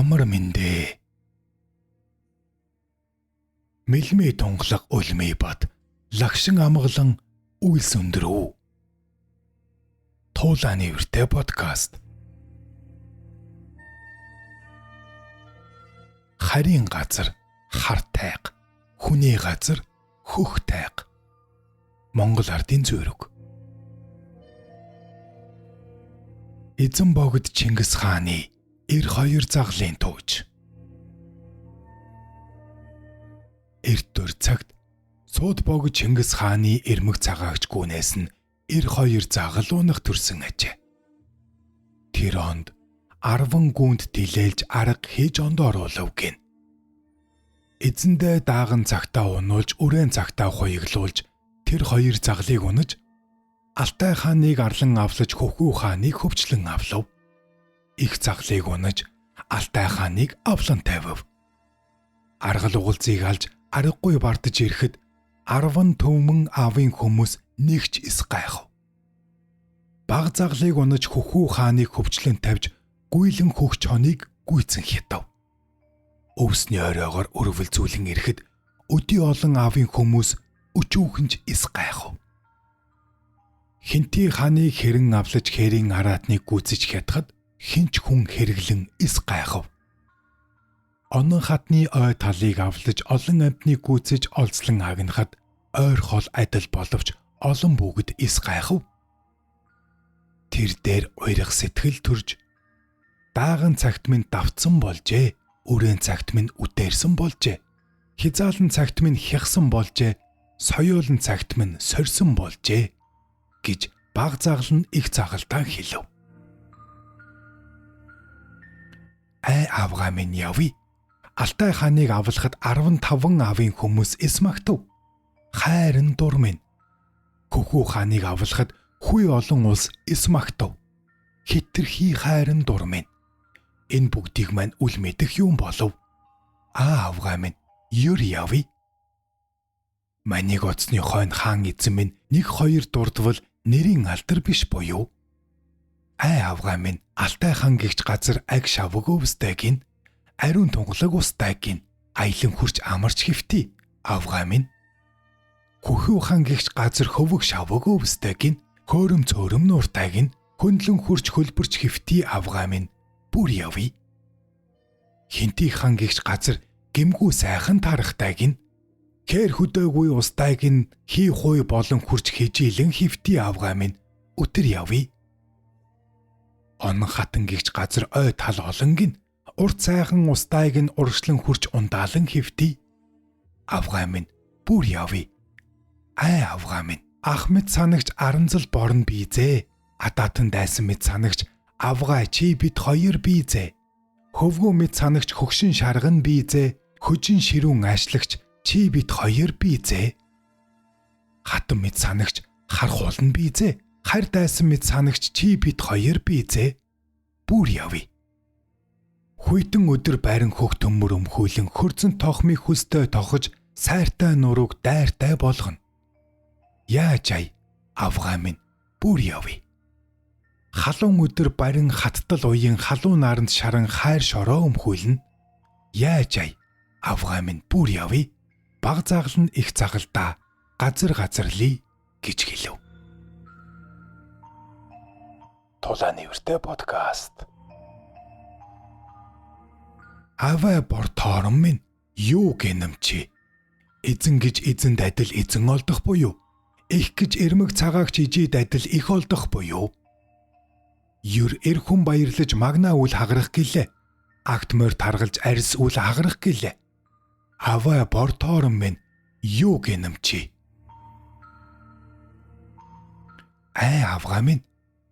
Амар мэндэ. Мэлмээ тунгалаг улмээ бат лагшин амгалан үйлс өндрөө. Туулааны үртэй подкаст. Харийн газар хар тайг, хүний газар хөх тайг. Монгол ардын зөөрөг. Эзэн богд Чингис хааны 92 загалын тууж. Эрт дөр цагт сууд богд Чингис хааны эрмэг цагаагч гүнээс нь 92 загал унах төрсөн ажээ. Тэр онд 10 гүнд тилээлж арга хийж ондоор олов гин. Эзэндээ дааган цагтаа унуулж үрэн цагтаа хуйглуулж тэр хоёр загалыг унаж Алтай хааныг арлан авлаж Хөхүү хааныг хөвчлэн авлав. Их загалыг унаж Алтай хааныг авлан тавив. Аргал угалзыг алж аргагүй бардаж ирэхэд 10 төвмөн аавын хүмүүс нэгч эс гайхав. Баг загалыг унаж Хөхүү хааныг хөвчлэн тавьж гүйлэн хөгч хоныг гүйцэн хятав. Өвсний оройгоор өрөвлзүүлэн ирэхэд өдий олон аавын хүмүүс өчүүхэнж эс гайхав. Хинти хааныг хэрэн авлаж хэрийн араатныг гүйцэж хятахад хинч хүн хэрэглэн эс гайхав. Онон хатны ой талыг авлаж олон амтныг гүйцэж олзлон агнахад ойр хол адил боловч олон бүгд эс гайхав. Тэр дээр уйрах сэтгэл төрж дааган цагт минь давтсан болжээ, үрэн цагт минь үдээрсэн болжээ, хизаалан цагт минь хягсан болжээ, соёолын цагт минь сорьсон болжээ гэж баг загал нь их загалдаа хэлв. Ай авгаа минь явъя. Алтай хааныг авлахад 15 аавын хүмүүс эс магтав. Хайрын дур минь. Хөхүү хааныг авлахад хүй олон улс эс магтав. Хитрхи хайрын дур минь. Энэ бүгдийг мань үл мэдэх юм болов. Авгаа минь юр явъя. Манийг оцны хойно хаан эзэн минь 1-2 дурдвал нэрийн алдар биш буюу. Ай авгаа минь Алтай хаан гихч газар аг шавг өвстэй гин, ариун тунгалаг устай гин, аялан хурч амарч хөвтий. Авгаа минь. Хөхүү хаан гихч газар хөвөг шавг өвстэй гин, хөөрөм цөөрөм нууртай гин, хөндлөн хурч хөлбөрч хөвтий. Авгаа минь бүр явъя. Хинти хаан гихч газар гимгүү сайхан тарахтай гин, хэр хөдөөгүй устай гин, хий хуй болон хурч хижилэн хөвтий. Авгаа минь өтөр явъя. Онон хатан гихч газар ой тал олон гин, урт сайхан устайг нь урагшлан хурч ундаалан хөвтий. Авгаа минь бүр явъя. Ай авгаа минь ах мэд санагч аранзал борн бийзээ. Адаатан дайсан мэд санагч авгаа чи бид хоёр бийзээ. Хөвгөө мэд санагч хөгшин шарган бийзээ. Хөжин ширүүн аашлагч чи бид хоёр бийзээ. Хатан мэд санагч хар хулн бийзээ. Хар дайсан мэд санагч чи бид хоёр бийзээ. Бүр явъя. Хүйтэн өдөр байран хөх төмөр өмхүүлэн хөрзөн тохмыг хүстэй тохож сайртай нурууг дайртай болгоно. Яаж ай авгаа минь бүр явъя. Халуун өдөр барин хаттал уян халуун наранд шаран хайр шороо өмхүүлнэ. Яаж ай авгаа минь бүр явъя. Баг загал нь их загалдаа газарлий гэж хэлв. Туулааны үртэй подкаст. Аваа бор тоорон минь юу гэнэмчи. Эзэн гэж эзэнд адил эзэн олдох буюу. Их гэж эрмэг цагаагч ижид адил их олдох буюу. Юр эр хүн баярлаж магнаа үл хагарах гэлээ. Акт морь таргалж арьс үл хагарах гэлээ. Аваа бор тоорон минь юу гэнэмчи. Ай авгаа минь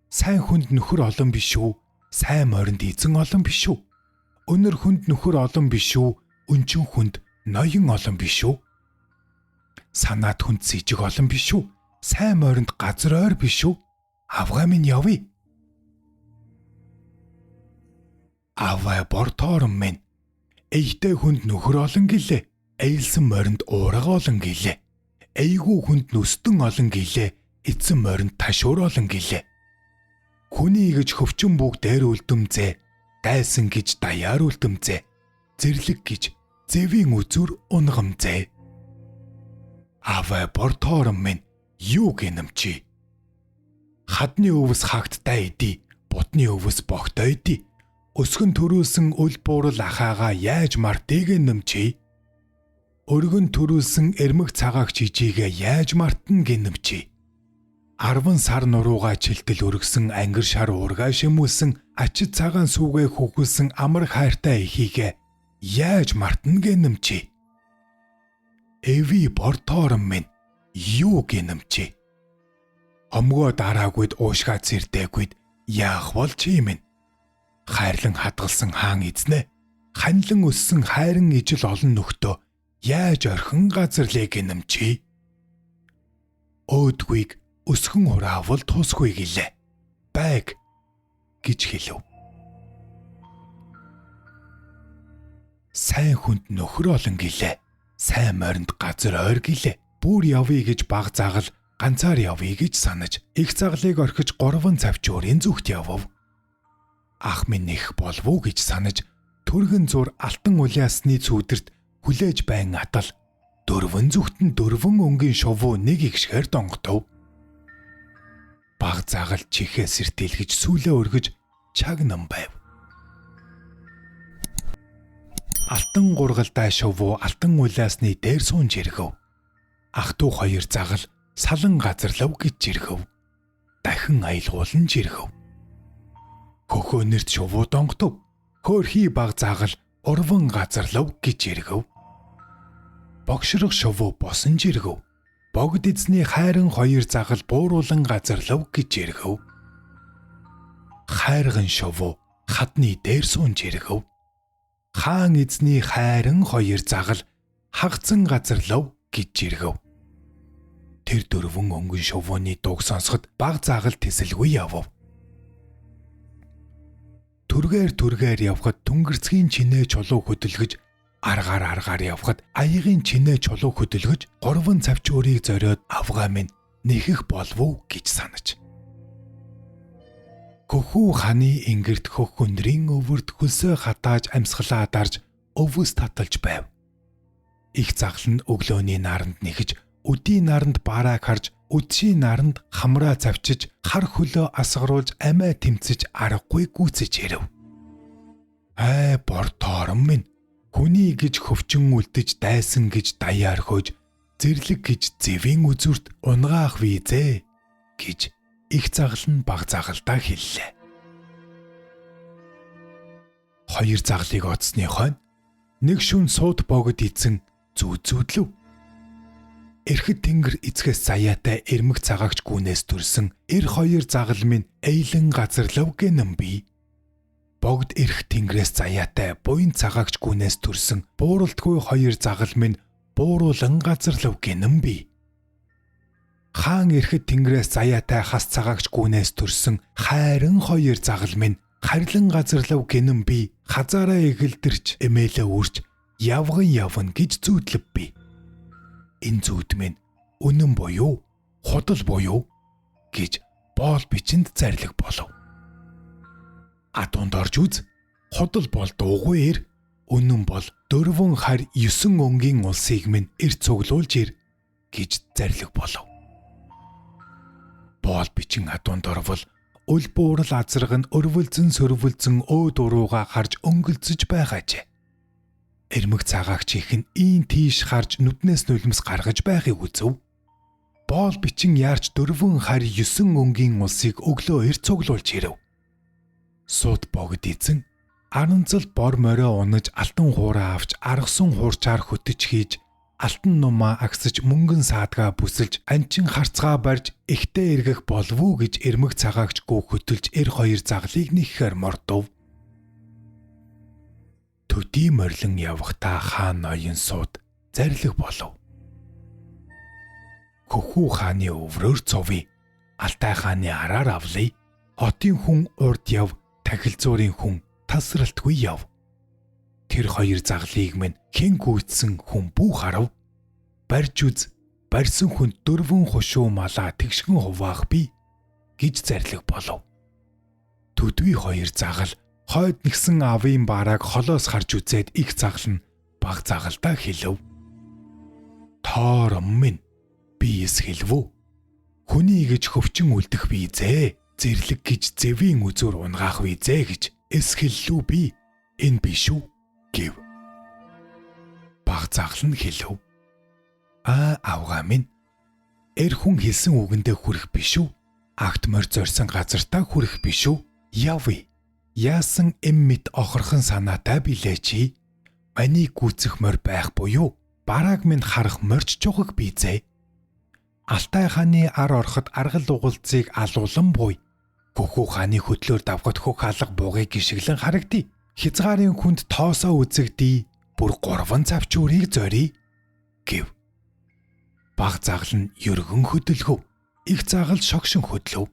сайн хүнд нөхөр олон биш үү? Сайн моринд эзэн олон биш үү? Өнөр хүнд нөхөр олон биш үү? Өнчин хүнд ноён олон биш үү? Санаад хүнд сэжиг олон биш үү? Сайн моринд газар ойр биш үү? Авгаа минь явъя. Аваа бор тоорон минь эйтэй хүнд нөхөр олон гэлээ. Эйлсэн моринд уурга олон гэлээ. Эйгүү хүнд нүстэн олон гэлээ. Эцэн моринд ташуур олон гэлээ. Хүний гэж хөвчин бүг дээр үлдэмзээ. дайсан гэж даяар үлдэмзээ. Зэрлэг гэж зэвийн үзүр унгамзээ. Аваа бортоорон минь юу гинэмчи. Хадны өвс хагттай иди, бутны өвс богтой иди. Өсгөн төрүүлсэн үл буурал ахаага яаж мартыг нэмчи. Өргөн төрүүлсэн эрмэг цагааг жижигээ яаж мартна гинэмчи. 10 сар нурууга чилтэл өргсөн ангир шар уургаа шимүүлсэн ачид цагаан сүгэ хөхүүлсэн амар хайртай ихийгээ яаж мартна гинэмчи. Эви бортоорон минь юу гинэмчи. Омгоо дараагүйд уушгаа цэрдээгүйд яах болж юм бэ? Хайрлан хадгалсан хаан эзнэ. Ханлан өссөн хайран ижил олон нөхдөө яаж орхин газарлыг гинэмчи. Өөдгүйг өсгөн ураавал тусгүй гэлээ. Байг гэж хэлв. Сайн хүнд нөхөр олон гэлээ. Сайн моринд газар ойр гэлээ. Бүр явъя гэж баг загал ганцаар явъя гэж санаж их загалыг орхиж 3 цавчуурын зүгт явв. Ах минь их болов уу гэж санаж түргэн зур алтан улаасны цүүдэрт хүлээж байн атал 4 зүгт нь 4 өнгийн шувуу нэг игшгээр донготов. Баг загал чихээ сэртэлгэж сүүлээ өргөж чаг нам байв. Алтан гургалдаа шувуу алтан улаасны дээр суунж иргэв. Ах トゥ хоёр загал салан газарлав гэж жиргэв. Дахин аялгуулан жиргэв. Хөхөөнөрт шувуу донготов. Хөөрхий баг загал урван газарлав гэж жиргэв. Богшрох шувуу босон жиргэв. Богд эзний хайран хоёр загал бууруулан газарлав гэж жиргэв. Хайрган шувуу хадны дээр суунж жиргэв. Хаан эзний хайран хоёр загал хагцсан газарлав гэж жиргэв. Тэр 4 өнгөн шувууны дууг сонсоход баг загал тэсэлгүй явв. Түргээр явхад түнгэрцгийн чинээ чулуу хөдөлгөж, аргаар явхад аягийн чинээ чулуу хөдөлгөж 3 цавчуурыг зориод авгаа минь нэхэх болов гэж санаж. Хөхүү ханы ингэрт хөх өндрийн өвөрт хөлсөө хатааж амьсгалаа дарж өвөс таталж байв. Их загал нь өглөөний наранд нэхэж, өдийн наранд барааг харж, өдшийн наранд хамраа завчиж, хар хөлөө асгаруулж амиа тэмцэж аргагүй гүйцэж ирэв. Бортоорон минь хүний гэж хөвчин үлдэж дайсан гэж даяар хөөж, зэрлэг гэж зэвийн үзүрт унгаах визээ гэж их загал нь баг загалдаа хэллээ. Хоёр загалыг оцсны хойно нэг шүн сууд богд эзэн зүүдлв. Эрхэд тэнгэр эцгээс заяатай эрмэг цагаагч гүнээс төрсөн хоёр загал минь эйлэн газарлав гэнэм би. Богд эрх тэнгэрээс заяатай буян цагаагч гүнээс төрсөн бууралтгүй 2 загал минь бууруулан газарлав гэнэм би. Хаан эрхэд тэнгэрээс заяатай хас цагаагч гүнээс төрсөн хайран 2 загал минь харилан газарлав гэнэм би. Хазаараа эгэлдэрч эмээлээ үрж явган гэж зүүдлэв би. Энэ зүүд минь үнэн буюу худал буюу гэж боол бичинд зарлиг болов. Атунд орж үз. Худал бол дуугүй ир, үнэн бол 4 хар 9 өнгийн улсыг минь эр цуглуулж ир гэж зарлиг болов. Боол бичин атунд орвол үл буурал азраг нь өрвөлзөн өөд урууга харж өнгөлцөж байгаажээ. Эрмэг цагаагч их нь ийн тийш харж нүднээс нулимс гаргаж байхыг үзв. Боол бичин яарч 4 хар 9 өнгийн улсыг өглөө эр цуглуулж ирэв. Сууд богд эзэн аранцал бор морио унаж алтан хуураа авч аргасан хуурчаар хөтөж хийж алтан нумаа агсаж мөнгөн саадгаа бүсэлж анчин харцгаа барьж ихтэй эргэх болов уу гэж эрмэг цагаагч гүү хөтөлж 2 загалыг нэххээр мордов. Төдий морлон явхдаа хаан ноён сууд зарлиг болов. Хөхүү хааны өврөөр цовъя, алтай хааны араар авлая, хотын хүн урд яв, тахилзуурын хүн тасралтгүй яв. Тэр 2 загалыг минь хэн гүйцсэн хүн бүү харав. Барьж үз, барьсан хүн 4 хушуу малаа тэгшгэн хуваах би гэж зарлиг болов. Төдвий 2 загал Хойд нэгсэн авийн барааг холоос харж үзээд их загал нь баг загалдаа хэлв. Тоором минь би эсгэлвүү. Хүний гэж хөвчин үлдэх визээ, зэрлэг гэж зэвийн үзүр унгаах визээ гэж эсгэллүү би. Энэ биш үү гэв. Баг загал нь хэлв. Авгаа минь. Эр хүн хэлсэн үгэндээ хүрэх биш үү? Агт морь зорьсон газартаа хүрэх биш үү? Явъя. Яасан эммит охорхон санаатай билээ чи? Маний гүцэх морь байх буюу барааг минь харах морьч жухаг бизээ. Алтай хааны ар ороход аргал угалцыг алуулан буй. Хөхүү хааны хөдлөөр давхад хөх алга буугыг гიშгэлэн харагдъя. Хязгаарын хүнд тоосоо үзэгдий. Бүр 3 завчуурыг зорий гэв. Баг загал нь ергөн хөдөлгөв. Их загал шогшин хөдлөв.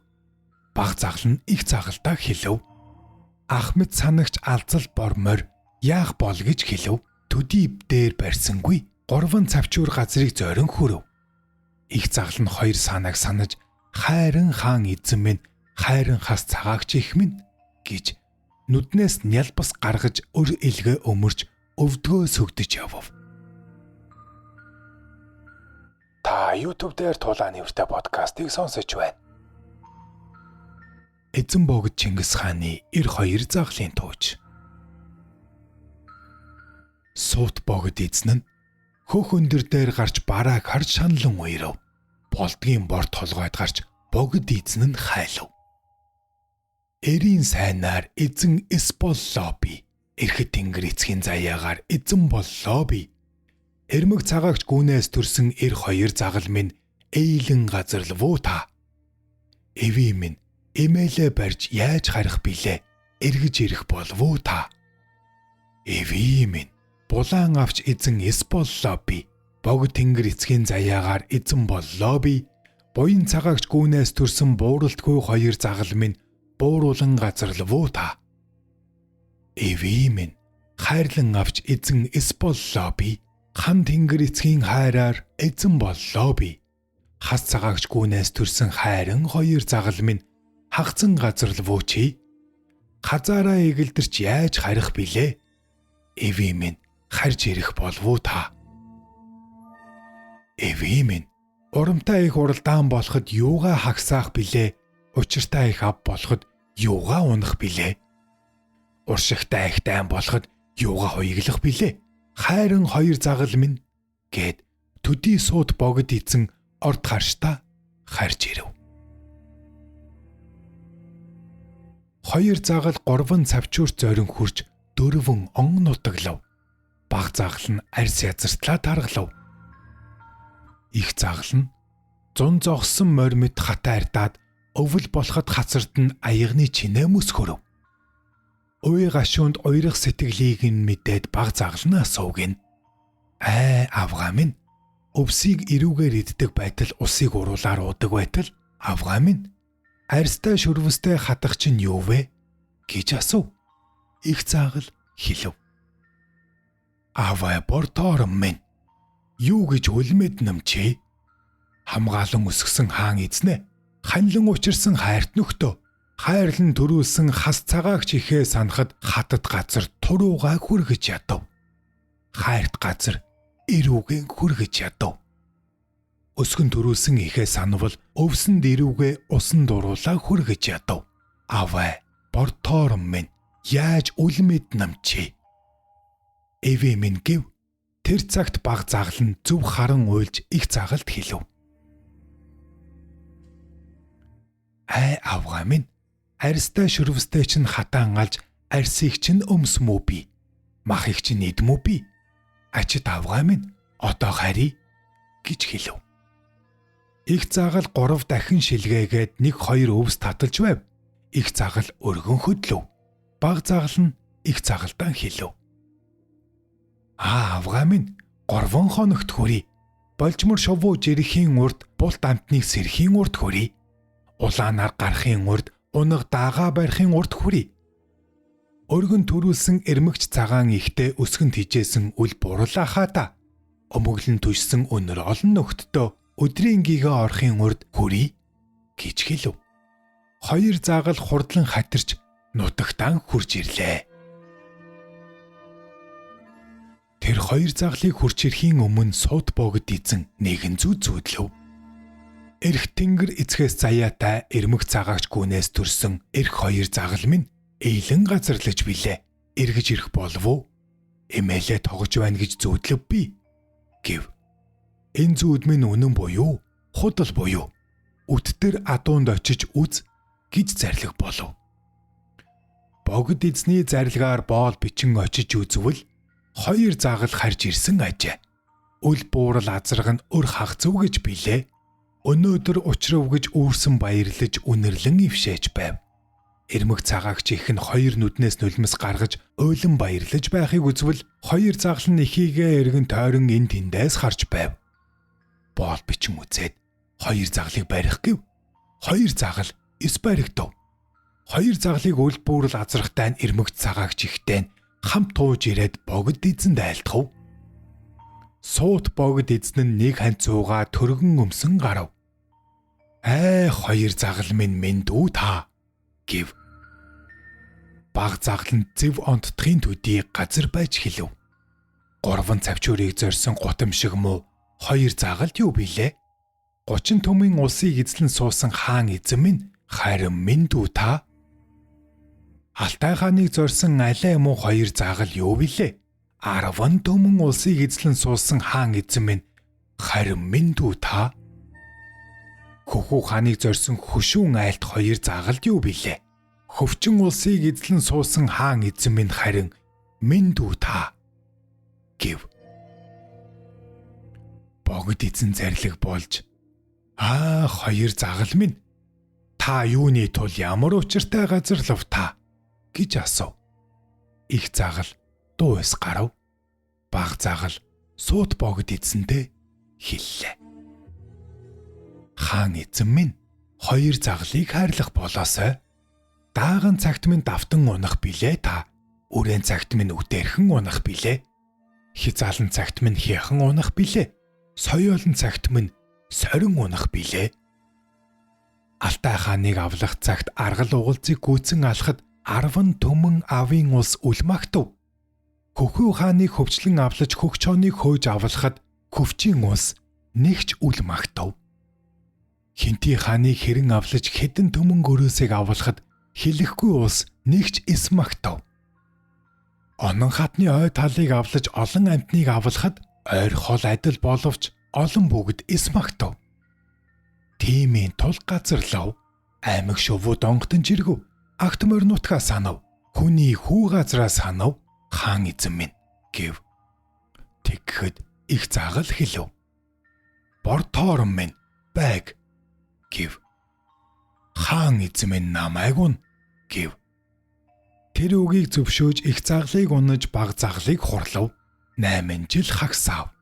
Баг загал нь их загалдаа хэлв. Ах мэд санагч алзал бормоор яах бол гэж хэлв. Төдий дээр барьсангүй 3 завчуур газрыг зорин хүрв. Их загал нь 2 санааг санаж хайран хаан эзэн минь хайран хас цагаагч их минь гэж нүднээс нялбас гаргаж өр илгээ өмөрч өвдгөө сүгдэж явв. Та YouTube дээр Тулааны үртэй подкастыг сонсож байна. Эзэн богд Чингис хааны 92 загалын тууч. Суут богд эзэн нь хөх өндөр дээр гарч барааг харж шаналн уйрав. Болдгийн борт толгойд гарч богд эзэн нь хайлав. Эрийн сайнаар эзэн эс боллоо би. Эрхэд тэнгэр эцгийн заяагаар эзэн боллоо би. Эрмэг цагаагч гүнээс төрсөн эр 2 загал минь эйлэн газарлвуу та. Эви минь эмээлээ барьж яаж харах билээ? Эргэж ирэх болвуу та. Эви минь булаан авч эзэн эс боллоо би. Богд тэнгэр эцгийн заяагаар эзэн боллоо би. Буян цагаагч гүнээс төрсөн бууралтгүй 2 загал минь бууруулан газарлвуу та. Эви минь хайрлан авч эзэн эс боллоо би. Хан тэнгэр эцгийн хайраар эзэн боллоо би. Хас цагаагч гүнээс төрсөн хайран 2 загал минь хагцан газарлвуу чи. Хазаараа эгэлдэрч яаж харих билээ? Эви минь харж ирэх болвуу та. Эви минь урамтай их уралдаан болоход юугаа хагсаах билээ? Учиртай их ав болоход юугаа унах билээ? Уршигтай их дайн болоход юугаа хуйглах билээ? Хайран 2 загал минь гэд төдий сууд богд эзэн орд харшта харж ирэв. 2 загал 3 цавчуур зорин хурж 4 он нутаглав. Баг загал нь арьс язартлаа таргалав. Их загал нь зун зогссон морь мэд хата ардаад өвөл болоход хацарт нь аягны чинээ мөсхөрөв. Уй гашуунд уйрах сэтгэлийг нь мэдээд баг загал нь асуугин. Авгаа минь өвсийг ирүүгээр иддэг байтал усыг уруулаар уудаг байтал авгаа минь арьстай шүрвэстэй хатах чинь юу вэ гэж асуув. Их загал хэлв. Аваа бортоором минь юу гэж үлмэд намчи? Хамгаалан өсгсөн хаан эзнэ. Ханлан учирсан хайрт нөхдөө. Хайрлан төрүүлсэн хас цагаагч ихээ санахад хатад газар туруугаа хүргэж ядав. Хайрт газар ирүүгээ хүргэж ядав. Өсгөн төрүүлсэн ихээ санавал өвсөнд ирүүгээ усан дуруулаа хүргэж ядав. Аваа бортоором минь яаж үлмэд намчи? Эви минь гэв. Тэр цагт баг загал нь зөв харан уйлж их загалд хэлв. Авгаа минь арьстай шүрвстэй чинь хатаан алж арьсыг чинь өмсмүү би. Махыг чинь идмүү би. Ачид авгаа минь одоо харий гэж хэлв. Их загал 3 дахин шилгээгээд 1-2 өвс таталж байв. Их загал өргөн хөдлөв. Баг загал нь их загалдаа хэлв. Авгаа минь 3 хоногт хүрий. Болжмор шовуу жирхийн урд булт амтныг сэрхийн урд хүрий. Улаанаар гарахын урд унаг дагаа барихын урд хүрий. Өргөн төрүүлсэн эрмэгч цагаан ихтэй өсгөн тижээсэн үл бурлаахаа та. Өмөглөн түшсэн өнөр олон нөхдөө өдрийн гигээ орохын урд хүрий гэж хэлв. 2 загал хурдлан хатирч нутагтаа хурж ирлээ. Тэр хоёр загалыг хурж ирэхийн өмнө сууд богд эзэн нэгэн зүү зүүдлэв. Эрх тэнгэр эцгээс заяатай эрмэг цагаагч гүнээс төрсөн эрх хоёр загал минь эйлэн газарлаж билээ. Эргэж ирэх болов уу? Эмээлээ тогож байна гэж зүүдлэв би гэв. Энэ зүүд минь үнэн буюу худал буюу үтдэр адуунд очиж үз гэж зарлиг болов. Богд эзний зарилгаар боол бичин очиж үзвэл хоёр загал харж ирсэн ажээ. Үл буурал азраг нь өр хагцв гэж билээ. Өнөөдөр учрав гэж үүрсэн баярлаж үнэрлэн ившээж байв. Эрмэг цагаагч их нь хоёр нүднээс нулимс гаргаж ойлон баярлаж байхыг үзвэл хоёр загал нь ихийгээ эргэн тойрон эн тэндээс харж байв. Боол бичин үзээд хоёр загалыг барих гэв. Хоёр загал эс баригдав. Хоёр загалыг үл буурал азрахтай нь эрмэг цагаагч ихтэй нь хамт тууж ирээд богд эзэнд айлтгав. Суут богд эзэн нь нэг ханцууга төргөн өмсөн гарав. Хоёр загал минь дүү та гэв. Баг загал нь зөв онтдохын төдий газар байж хэлв. 3 цавчуурыг зорьсон гутамшиг муу хоёр загалд юу билээ? 30 төмийн улсыг эзлэн суусан хаан эзэн минь харин минь дүү та? Алтай хааныг зорьсон алай муу хоёр загал юу билээ? 10 төмөн улсыг эзлэн суусан хаан эзэн минь харин минь дүү та? Хөхүү хааныг зорьсон хөшүүн айлт хоёр загалд юу билээ? Хөвчин улсыг эзлэн суусан хаан эзэн минь харин минь дүү та гэв. Богд эзэн зарлиг болж хоёр загал минь та юуны тул ямар учиртай газарлав та гэж асуув. Их загал дуус гарав. Баг загал суут богд эзэнтэй хэллээ. Хаан эзэн минь хоёр загалыг хайрлах болоосой. Дааган цагт минь давтан унах билээ та. Үрэн цагт минь үдэрхэн унах билээ. Хязаалан цагт минь хяхан унах билээ. Соёолон цагт минь сорин унах билээ. Алтай хааныг авлах цагт аргал угалзыг гүйцэн алхад 10 төмөн авийн улс үлмагтав. Хөхүү хааныг хөвчлэн авлаж хөх чооныг хөөж авлахад хөвчийн улс нэгч үлмагтав. Хинти хааныг хэрэн авлаж хэдэн төмөн гөрөөсийг авлахад хэлэхгүй улс нэгч эс магтав. Онон хатны ой талыг авлаж олон амтныг авлахад ойр хол адил боловч олон бүгд эс магтав. Тимийн тул газарлав. Аймаг шувуу донгтон жиргв. Агт морь нутгаа санав. Хүний хүү газраа санав. Хаан эзэн минь гэв. Тэгэхэд их загал хэлв. Бор тоорон минь байг гэв. Хаан эзэн минь намайг уна гэв. Тэр үгийг зөвшөөж их загалыг унаж баг загалыг хурлав. 8 жил хагсаав.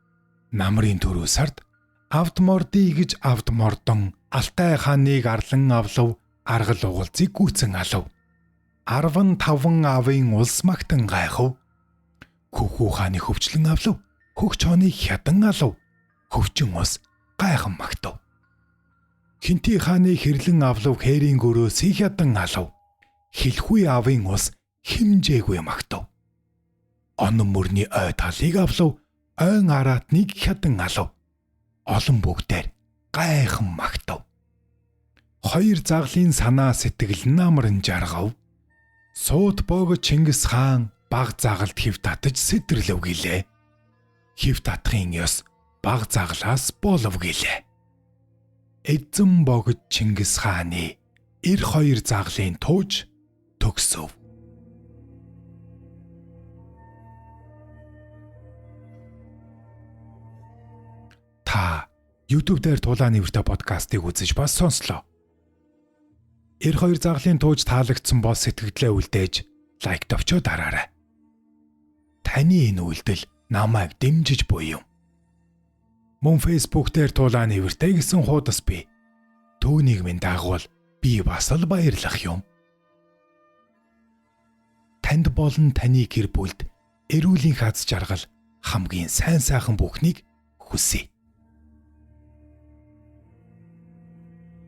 Намрын түрүү сард авд мордий гэж авд мордон алтай хааныг арлан авлав. Аргал угалзыг гүйцэн алав. 15 авийн улс магтан гайхав. Хөхүү хааны хөвчлэн авлав. Хөх чооныг хядан алав. Хөвчин ус гайхан магтав. Хинти хааны хэрлэн авлав. Хээрийн гөрөөс хядан алав. Хэлхүй авийн ус химжээгүй магтав. Онон мөрний ой талыг авлав. Ойн араатныг хядан алав. Олон бүгдээр гайхан магтав. Хоёр загалын санаа сэтгэл намран жаргав. Суут богд Чингис хаан баг загалд хэв татаж сэдэрлэв гэлээ. Хэв татахын ёс баг загалаас болов гэлээ. Эзэн богд Чингис хааны хоёр загалын тууж төгсөв. Та YouTube дээр Тулааны үртэ подкастыг үзэж бас сонслоо. 2 загалын тууж таалагдсан бол сэтгэлдээ үлдээж лайк товчоо дараарай. Таны энэ үйлдэл намайг дэмжиж буй юм. Мөн Facebook дээр Тулааны үртэ гэсэн хуудас бий. Түүнийг минь дагвал би бас л баярлах юм. Танд болон таны гэр бүлд эрүүлийн хац жаргал хамгийн сайн сайхан бүхнийг хүсье.